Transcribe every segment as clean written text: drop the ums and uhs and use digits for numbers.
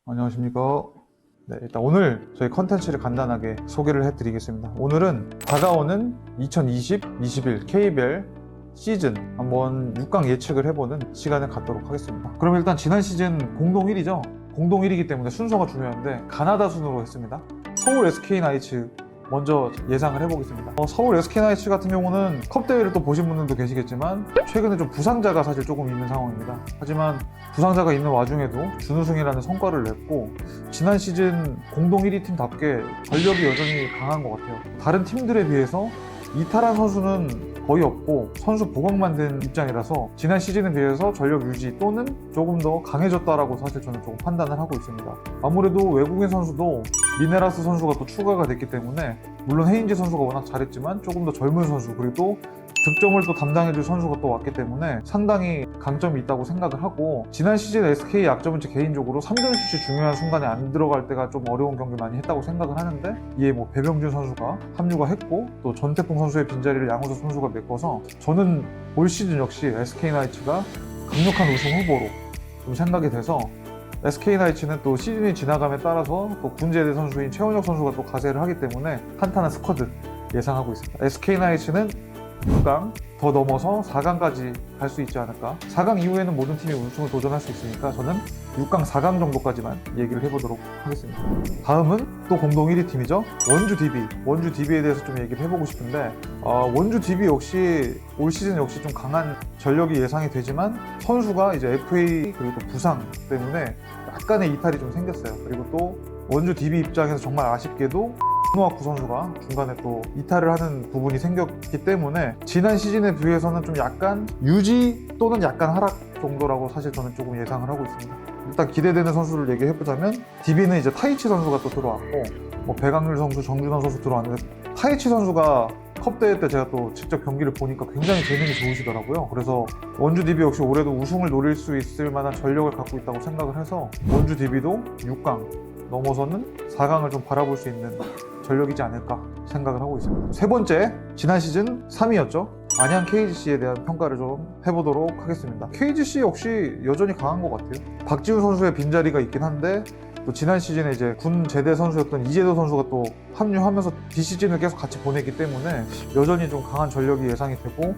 안녕하십니까. 네, 일단 오늘 저희 컨텐츠를 간단하게 소개를 해드리겠습니다. 오늘은 다가오는 2020-21 KBL 시즌 한번 6강 예측을 해보는 시간을 갖도록 하겠습니다. 그럼 일단 지난 시즌 공동 1위죠? 공동 1위이기 때문에 순서가 중요한데 가나다 순으로 했습니다. 서울 SK나이츠 먼저 예상을 해보겠습니다. 서울 SK나이츠 같은 경우는 컵 대회를 또 보신 분들도 계시겠지만 최근에 좀 부상자가 사실 조금 있는 상황입니다. 하지만 부상자가 있는 와중에도 준우승이라는 성과를 냈고 지난 시즌 공동 1위 팀답게 전력이 여전히 강한 것 같아요. 다른 팀들에 비해서 이탈한 선수는 거의 없고 선수 보강만 된 입장이라서 지난 시즌에 비해서 전력 유지 또는 조금 더 강해졌다라고 사실 저는 조금 판단을 하고 있습니다. 아무래도 외국인 선수도 미네라스 선수가 또 추가가 됐기 때문에 물론 헤인지 선수가 워낙 잘했지만 조금 더 젊은 선수 그리고 또 득점을 또 담당해줄 선수가 또 왔기 때문에 상당히 강점이 있다고 생각을 하고 지난 시즌 SK 약점은 제 개인적으로 3점슛이 중요한 순간에 안 들어갈 때가 좀 어려운 경기 많이 했다고 생각을 하는데 이에 뭐 배병준 선수가 합류가 했고 또 전태풍 선수의 빈자리를 양호석 선수가 메꿔서 저는 올 시즌 역시 SK나이츠가 강력한 우승 후보로 좀 생각이 돼서 SK나이츠는 또 시즌이 지나감에 따라서 또 군제대 선수인 최원혁 선수가 또 가세를 하기 때문에 탄탄한 스쿼드 예상하고 있습니다. SK나이츠는 6강 더 넘어서 4강까지 갈 수 있지 않을까. 4강 이후에는 모든 팀이 우승을 도전할 수 있으니까 저는 6강 4강 정도까지만 얘기를 해보도록 하겠습니다. 다음은 또 공동 1위 팀이죠. 원주 DB. 원주 DB에 대해서 좀 얘기를 해보고 싶은데 원주 DB 역시 올 시즌 역시 좀 강한 전력이 예상이 되지만 선수가 이제 FA 그리고 또 부상 때문에 약간의 이탈이 좀 생겼어요. 그리고 또 원주 DB 입장에서 정말 아쉽게도 노아쿠 선수가 중간에 또 이탈을 하는 부분이 생겼기 때문에 지난 시즌에 비해서는 좀 약간 유지 또는 약간 하락 정도라고 사실 저는 조금 예상을 하고 있습니다. 일단 기대되는 선수를 얘기해보자면 DB는 이제 타이치 선수가 또 들어왔고 뭐 배강률 선수, 정준원 선수 들어왔는데 타이치 선수가 컵 대회 때 제가 또 직접 경기를 보니까 굉장히 재능이 좋으시더라고요. 그래서 원주 DB 역시 올해도 우승을 노릴 수 있을 만한 전력을 갖고 있다고 생각을 해서 원주 DB도 6강 넘어서는 4강을 좀 바라볼 수 있는 전력이지 않을까 생각을 하고 있습니다. 세 번째, 지난 시즌 3위였죠. 안양 KGC에 대한 평가를 좀 해보도록 하겠습니다. KGC 역시 여전히 강한 것 같아요. 박지훈 선수의 빈자리가 있긴 한데 또 지난 시즌에 이제 군 제대 선수였던 이재도 선수가 또 합류하면서 비시즌을 계속 같이 보냈기 때문에 여전히 좀 강한 전력이 예상이 되고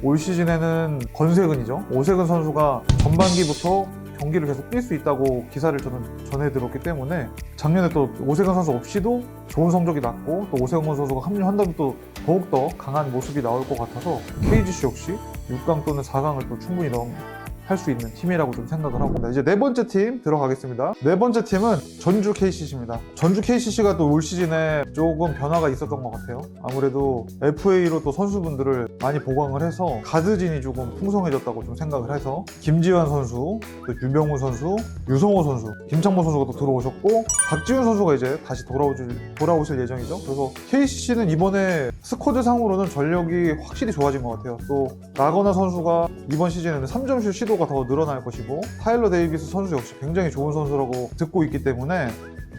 올 시즌에는 권세근이죠. 오세근 선수가 전반기부터 경기를 계속 뛸 수 있다고 기사를 저는 전해 들었기 때문에 작년에 또 오세근 선수 없이도 좋은 성적이 났고 또 오세근 선수가 합류한다면 또 더욱더 강한 모습이 나올 것 같아서 KGC 역시 6강 또는 4강을 또 충분히 할 수 있는 팀이라고 좀 생각을 하고 이제 네 번째 팀 들어가겠습니다. 네 번째 팀은 전주 KCC입니다. 전주 KCC가 또 올 시즌에 조금 변화가 있었던 것 같아요. 아무래도 FA로 또 선수분들을 많이 보강을 해서 가드진이 조금 풍성해졌다고 좀 생각을 해서 김지환 선수, 또 유병우 선수, 유성호 선수, 김창모 선수가 또 들어오셨고 박지훈 선수가 이제 다시 돌아오실 예정이죠. 그래서 KCC는 이번에 스쿼드 상으로는 전력이 확실히 좋아진 것 같아요. 또 라거나 선수가 이번 시즌에는 3점슛 시도가 더 늘어날 것이고 타일러 데이비스 선수 역시 굉장히 좋은 선수라고 듣고 있기 때문에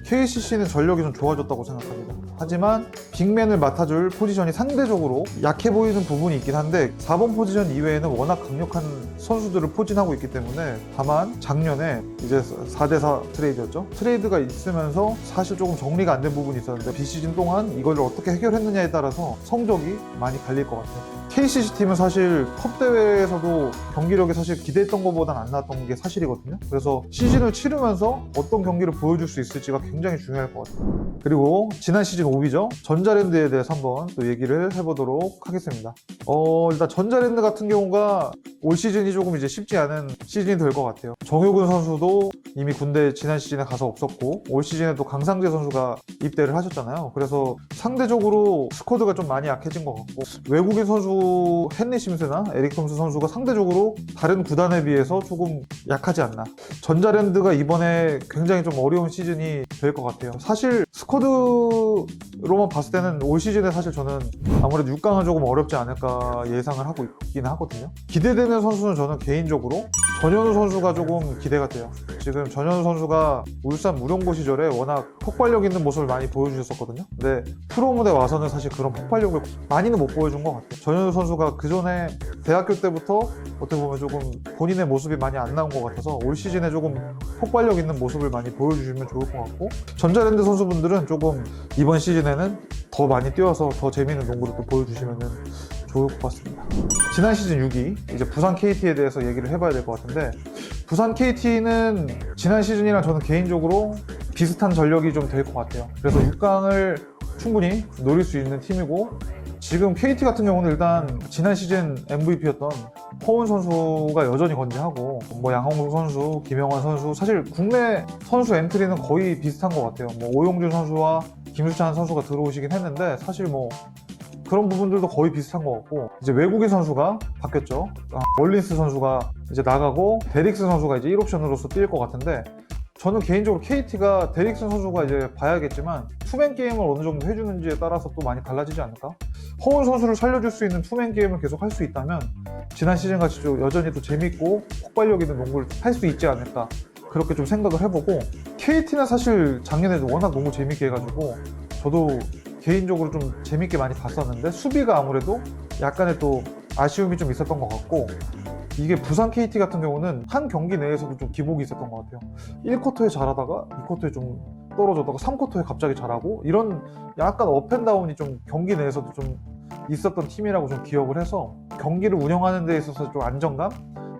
KCC는 전력이 좀 좋아졌다고 생각합니다. 하지만 빅맨을 맡아줄 포지션이 상대적으로 약해 보이는 부분이 있긴 한데 4번 포지션 이외에는 워낙 강력한 선수들을 포진하고 있기 때문에 다만 작년에 이제 4대4 트레이드였죠. 트레이드가 있으면서 사실 조금 정리가 안 된 부분이 있었는데 비시즌 동안 이걸 어떻게 해결했느냐에 따라서 성적이 많이 갈릴 것 같아요. KCC 팀은 사실 컵 대회에서도 경기력이 사실 기대했던 것보다는 안 나왔던 게 사실이거든요. 그래서 시즌을 치르면서 어떤 경기를 보여줄 수 있을지가 굉장히 중요할 것 같아요. 그리고 지난 시즌 5위죠. 전자랜드에 대해서 한번 또 얘기를 해보도록 하겠습니다. 일단 전자랜드 같은 경우가 올 시즌이 조금 이제 쉽지 않은 시즌이 될 것 같아요. 정효근 선수도 이미 군대 지난 시즌에 가서 없었고 올 시즌에 또 강상재 선수가 입대를 하셨잖아요. 그래서 상대적으로 스쿼드가 좀 많이 약해진 것 같고 외국인 선수 헨리 심스나 에릭 톰스 선수가 상대적으로 다른 구단에 비해서 조금 약하지 않나. 전자랜드가 이번에 굉장히 좀 어려운 시즌이 될 것 같아요. 사실 스쿼드 기대로만 봤을 때는 올 시즌에 사실 저는 아무래도 6강은 조금 어렵지 않을까 예상을 하고 있긴 하거든요. 기대되는 선수는 저는 개인적으로 전현우 선수가 조금 기대가 돼요. 지금 전현우 선수가 울산 무령고 시절에 워낙 폭발력 있는 모습을 많이 보여주셨었거든요. 근데 프로 무대 와서는 사실 그런 폭발력을 많이는 못 보여준 것 같아요. 전현우 선수가 그 전에 대학교 때부터 어떻게 보면 조금 본인의 모습이 많이 안 나온 것 같아서 올 시즌에 조금 폭발력 있는 모습을 많이 보여주시면 좋을 것 같고, 전자랜드 선수분들은 조금 이번 시즌에는 더 많이 뛰어서 더 재미있는 농구를 또 보여주시면 좋을 것 같습니다. 지난 시즌 6위 이제 부산 KT에 대해서 얘기를 해봐야 될 것 같은데, 부산 KT는 지난 시즌이랑 저는 개인적으로 비슷한 전력이 좀 될 것 같아요. 그래서 6강을 충분히 노릴 수 있는 팀이고, 지금 KT 같은 경우는 일단 지난 시즌 MVP였던 허운 선수가 여전히 건재하고, 뭐 양홍석 선수, 김영환 선수, 사실 국내 선수 엔트리는 거의 비슷한 것 같아요. 뭐 오용준 선수와 김수찬 선수가 들어오시긴 했는데 사실 뭐 그런 부분들도 거의 비슷한 것 같고, 이제 외국인 선수가 바뀌었죠. 월린스 선수가 이제 나가고 데릭슨 선수가 이제 1옵션으로서 뛸 것 같은데, 저는 개인적으로 KT가 데릭슨 선수가 이제 봐야겠지만 투맨 게임을 어느 정도 해주는지에 따라서 또 많이 달라지지 않을까? 허운 선수를 살려줄 수 있는 투맨 게임을 계속 할 수 있다면 지난 시즌 같이 좀 여전히 또 재밌고 폭발력 있는 농구를 할 수 있지 않을까, 그렇게 좀 생각을 해보고, KT는 사실 작년에도 워낙 농구 재밌게 해가지고 저도 개인적으로 좀 재밌게 많이 봤었는데, 수비가 아무래도 약간의 또 아쉬움이 좀 있었던 것 같고, 이게 부산 KT 같은 경우는 한 경기 내에서도 좀 기복이 있었던 것 같아요. 1쿼터에 잘하다가 2쿼터에 좀 떨어졌다가 3쿼터에 갑자기 잘하고, 이런 약간 업앤다운이 좀 경기 내에서도 좀 있었던 팀이라고 좀 기억을 해서, 경기를 운영하는 데 있어서 좀 안정감?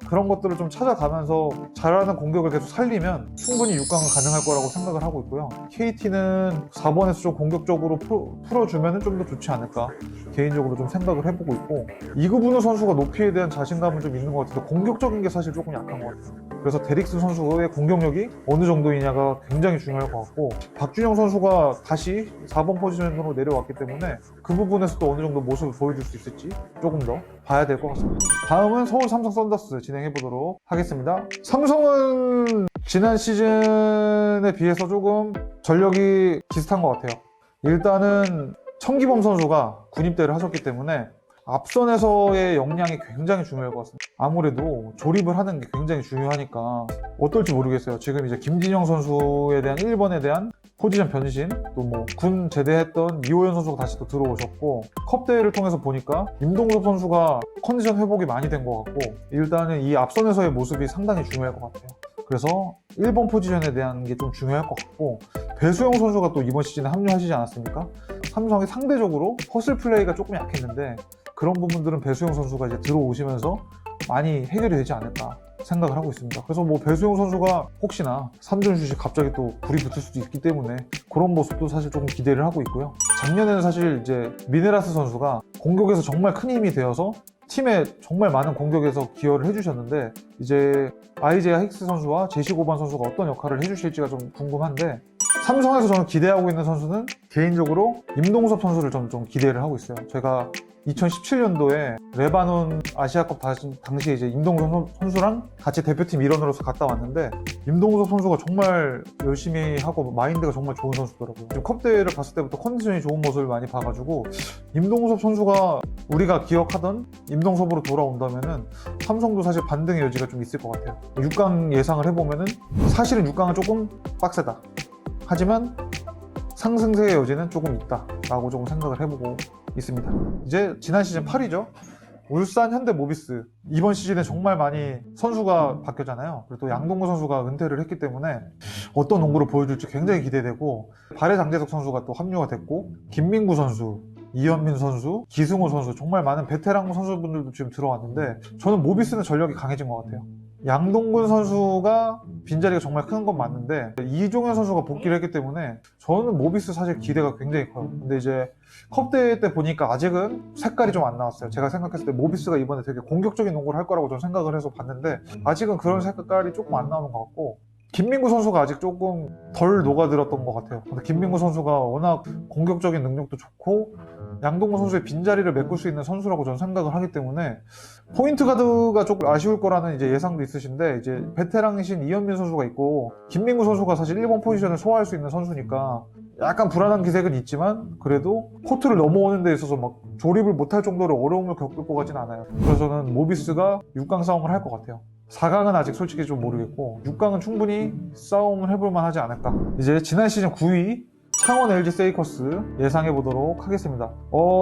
그런 것들을 좀 찾아가면서 잘하는 공격을 계속 살리면 충분히 6강은 가능할 거라고 생각을 하고 있고요. KT는 4번에서 좀 공격적으로 풀어주면 좀 더 좋지 않을까 개인적으로 좀 생각을 해보고 있고, 이구분우 선수가 높이에 대한 자신감은 좀 있는 것 같은데 공격적인 게 사실 조금 약한 것 같아요. 그래서 데릭슨 선수의 공격력이 어느 정도이냐가 굉장히 중요할 것 같고, 박준영 선수가 다시 4번 포지션으로 내려왔기 때문에 그 부분에서 또 어느 정도 모습을 보여줄 수 있을지 조금 더 봐야 될 것 같습니다. 다음은 서울 삼성 썬더스 진행해 보도록 하겠습니다. 삼성은 지난 시즌에 비해서 조금 전력이 비슷한 것 같아요. 일단은 청기범 선수가 군입대를 하셨기 때문에 앞선에서의 역량이 굉장히 중요할 것 같습니다. 아무래도 조립을 하는 게 굉장히 중요하니까 어떨지 모르겠어요. 지금 이제 김진영 선수에 대한 1번에 대한 포지션 변신, 또 뭐 군 제대했던 이호연 선수가 다시 또 들어오셨고, 컵 대회를 통해서 보니까 임동섭 선수가 컨디션 회복이 많이 된 것 같고, 일단은 이 앞선에서의 모습이 상당히 중요할 것 같아요. 그래서 1번 포지션에 대한 게 좀 중요할 것 같고, 배수영 선수가 또 이번 시즌에 합류하시지 않았습니까? 삼성이 상대적으로 허슬 플레이가 조금 약했는데 그런 부분들은 배수영 선수가 이제 들어오시면서 많이 해결이 되지 않을까 생각을 하고 있습니다. 그래서 뭐 배수영 선수가 혹시나 3점슛이 갑자기 또 불이 붙을 수도 있기 때문에 그런 모습도 사실 조금 기대를 하고 있고요. 작년에는 사실 이제 미네라스 선수가 공격에서 정말 큰 힘이 되어서 팀에 정말 많은 공격에서 기여를 해주셨는데, 이제 아이제아 힉스 선수와 제시 고반 선수가 어떤 역할을 해주실지가 좀 궁금한데, 삼성에서 저는 기대하고 있는 선수는 개인적으로 임동섭 선수를 저는 좀 기대를 하고 있어요. 제가 2017년도에 레바논 아시아컵 당시에 이제 임동섭 선수랑 같이 대표팀 일원으로서 갔다 왔는데, 임동섭 선수가 정말 열심히 하고 마인드가 정말 좋은 선수더라고요. 지금 컵 대회를 갔을 때부터 컨디션이 좋은 모습을 많이 봐가지고, 임동섭 선수가 우리가 기억하던 임동섭으로 돌아온다면은 삼성도 사실 반등의 여지가 좀 있을 것 같아요. 6강 예상을 해보면은 사실은 6강은 조금 빡세다. 하지만 상승세의 여지는 조금 있다라고 조금 생각을 해보고 있습니다. 이제 지난 시즌 8위죠. 울산 현대모비스. 이번 시즌에 정말 많이 선수가 바뀌었잖아요. 그리고 또 양동근 선수가 은퇴를 했기 때문에 어떤 농구를 보여줄지 굉장히 기대되고, 발해 장재석 선수가 또 합류가 됐고, 김민구 선수, 이현민 선수, 기승호 선수, 정말 많은 베테랑 선수분들도 지금 들어왔는데, 저는 모비스는 전력이 강해진 것 같아요. 양동근 선수가 빈자리가 정말 큰 건 맞는데 이종현 선수가 복귀를 했기 때문에 저는 모비스 사실 기대가 굉장히 커요. 근데 이제 컵대회 때 보니까 아직은 색깔이 좀 안 나왔어요. 제가 생각했을 때 모비스가 이번에 되게 공격적인 농구를 할 거라고 저는 생각을 해서 봤는데 아직은 그런 색깔이 조금 안 나오는 것 같고, 김민구 선수가 아직 조금 덜 녹아들었던 것 같아요. 근데 김민구 선수가 워낙 공격적인 능력도 좋고 양동근 선수의 빈자리를 메꿀 수 있는 선수라고 저는 생각을 하기 때문에 포인트 가드가 조금 아쉬울 거라는 이제 예상도 있으신데, 이제 베테랑이신 이현민 선수가 있고 김민구 선수가 사실 1번 포지션을 소화할 수 있는 선수니까 약간 불안한 기색은 있지만 그래도 코트를 넘어오는 데 있어서 막 조립을 못할 정도로 어려움을 겪을 것 같진 않아요. 그래서 저는 모비스가 6강 싸움을 할 것 같아요. 4강은 아직 솔직히 좀 모르겠고 6강은 충분히 싸움을 해볼만 하지 않을까. 이제 지난 시즌 9위 창원 LG 세이커스 예상해보도록 하겠습니다.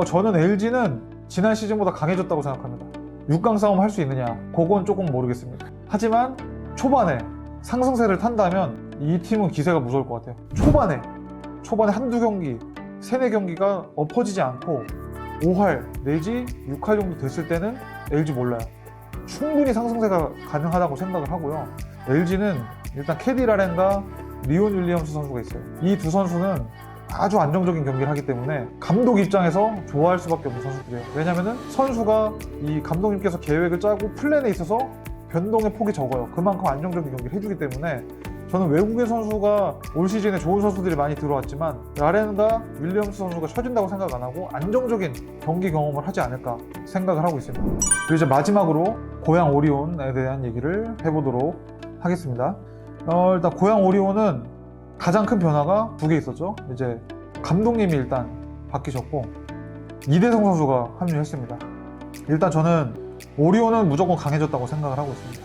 저는 LG는 지난 시즌보다 강해졌다고 생각합니다. 6강 싸움 할 수 있느냐 그건 조금 모르겠습니다. 하지만 초반에 상승세를 탄다면 이 팀은 기세가 무서울 것 같아요. 초반에 한두 경기, 세네 경기가 엎어지지 않고 5할 내지 6할 정도 됐을 때는 LG 몰라요. 충분히 상승세가 가능하다고 생각을 하고요. LG는 일단 캐디 라렌과 리온 윌리엄스 선수가 있어요. 이 두 선수는 아주 안정적인 경기를 하기 때문에 감독 입장에서 좋아할 수밖에 없는 선수들이에요. 왜냐면은 선수가 이 감독님께서 계획을 짜고 플랜에 있어서 변동의 폭이 적어요. 그만큼 안정적인 경기를 해주기 때문에 저는 외국인 선수가 올 시즌에 좋은 선수들이 많이 들어왔지만 라렌과 윌리엄스 선수가 쳐준다고 생각 안 하고 안정적인 경기 경험을 하지 않을까 생각을 하고 있습니다. 그리고 이제 마지막으로 고양 오리온에 대한 얘기를 해보도록 하겠습니다. 일단 고양 오리온은 가장 큰 변화가 두 개 있었죠. 이제 감독님이 일단 바뀌셨고 이대성 선수가 합류했습니다. 일단 저는 오리온은 무조건 강해졌다고 생각을 하고 있습니다.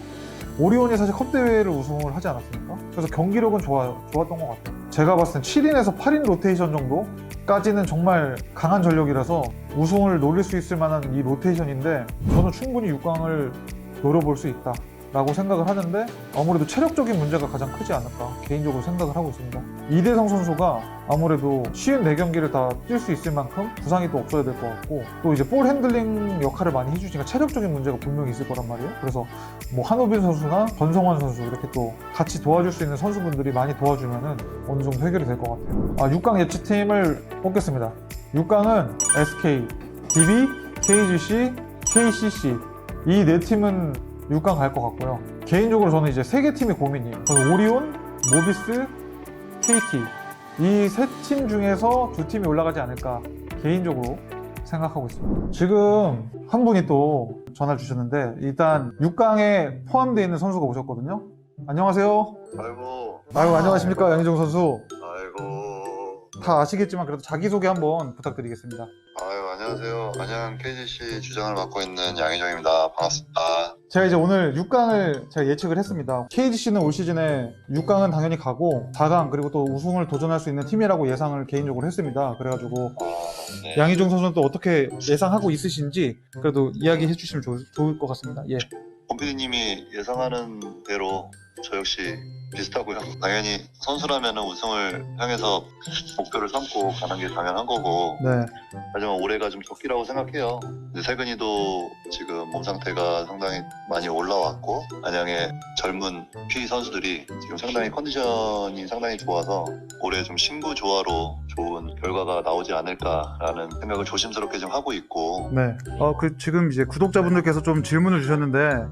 오리온이 사실 컵대회를 우승을 하지 않았습니까? 그래서 경기력은 좋았던 것 같아요. 제가 봤을 땐 7인에서 8인 로테이션 정도까지는 정말 강한 전력이라서 우승을 노릴 수 있을 만한 이 로테이션인데 저는 충분히 6강을 노려볼 수 있다 라고 생각을 하는데 아무래도 체력적인 문제가 가장 크지 않을까 개인적으로 생각을 하고 있습니다. 이대성 선수가 아무래도 쉬운 4경기를 다 뛸 수 있을 만큼 부상이 또 없어야 될 것 같고 또 이제 볼 핸들링 역할을 많이 해주시니까 체력적인 문제가 분명히 있을 거란 말이에요. 그래서 뭐 한우빈 선수나 전성환 선수 이렇게 또 같이 도와줄 수 있는 선수분들이 많이 도와주면은 어느 정도 해결이 될 것 같아요. 6강 예측팀을 뽑겠습니다. 6강은 SK, DB, KGC, KCC 이 4팀은 6강 갈 것 같고요. 개인적으로 저는 이제 3개 팀이 고민이에요. 저는 오리온, 모비스, KT 이 3팀 중에서 2팀이 올라가지 않을까 개인적으로 생각하고 있습니다. 지금 한 분이 또 전화를 주셨는데 일단 6강에 포함되어 있는 선수가 오셨거든요. 안녕하세요. 아이고 안녕하십니까 양희종 선수. 아이고 다 아시겠지만 그래도 자기소개 한번 부탁드리겠습니다. 아유 안녕하세요. 안양 KGC 주장을 맡고 있는 양희정입니다. 반갑습니다. 제가 이제 오늘 6강을 제가 예측을 했습니다. KGC는 올 시즌에 6강은 당연히 가고 4강 그리고 또 우승을 도전할 수 있는 팀이라고 예상을 개인적으로 했습니다. 그래가지고 네. 양희종 선수는 또 어떻게 예상하고 있으신지 그래도 이야기해 주시면 좋을 것 같습니다. 예. 곰피디님이 예상하는 대로 저 역시 비슷하고요. 당연히 선수라면 우승을 향해서 목표를 삼고 가는 게 당연한 거고 네. 하지만 올해가 좀 적기라고 생각해요. 이제 세근이도 지금 몸 상태가 상당히 많이 올라왔고 안양의 젊은 PE 선수들이 지금 상당히 컨디션이 상당히 좋아서 올해 좀 신구 조화로 좋은 결과가 나오지 않을까라는 생각을 조심스럽게 좀 하고 있고 네. 지금 이제 구독자분들께서 좀 질문을 주셨는데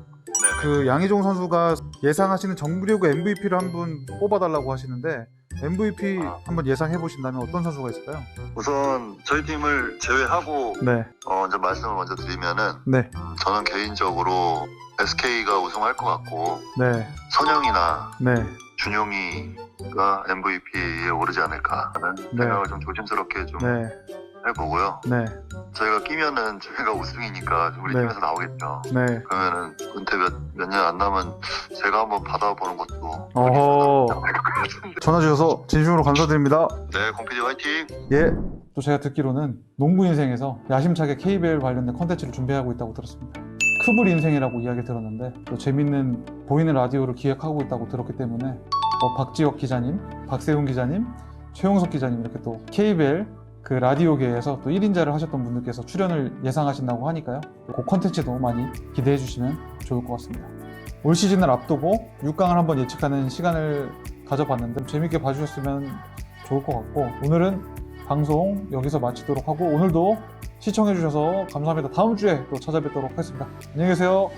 그 양희종 선수가 예상하시는 정규리그 MVP를 한 분 뽑아달라고 하시는데 MVP 한번 예상해 보신다면 어떤 선수가 있을까요? 우선 저희 팀을 제외하고 네. 먼저 말씀을 먼저 드리면은 네. 저는 개인적으로 SK가 우승할 것 같고 네. 선영이나 네. 준용이가 MVP에 오르지 않을까 하는 생각을 좀 조심스럽게 좀 네. 해보고요. 네. 저희가 끼면은 저희가 우승이니까 우리 네. 팀에서 나오겠죠. 네. 그러면은 은퇴 몇 년 안 남은 제가 한번 받아보는 것도 전화 주셔서 진심으로 감사드립니다. 네, 곰피디 화이팅! 예. 또 제가 듣기로는 농구 인생에서 야심차게 KBL 관련된 컨텐츠를 준비하고 있다고 들었습니다. 크블 인생이라고 이야기 들었는데 또 재밌는 보이는 라디오를 기획하고 있다고 들었기 때문에 박지혁 기자님, 박세훈 기자님, 최용석 기자님 이렇게 또 KBL 그 라디오계에서 또 1인자를 하셨던 분들께서 출연을 예상하신다고 하니까요. 그 컨텐츠도 많이 기대해 주시면 좋을 것 같습니다. 올 시즌을 앞두고 6강을 한번 예측하는 시간을 가져봤는데 재밌게 봐주셨으면 좋을 것 같고 오늘은 방송 여기서 마치도록 하고 오늘도 시청해 주셔서 감사합니다. 다음 주에 또 찾아뵙도록 하겠습니다. 안녕히 계세요.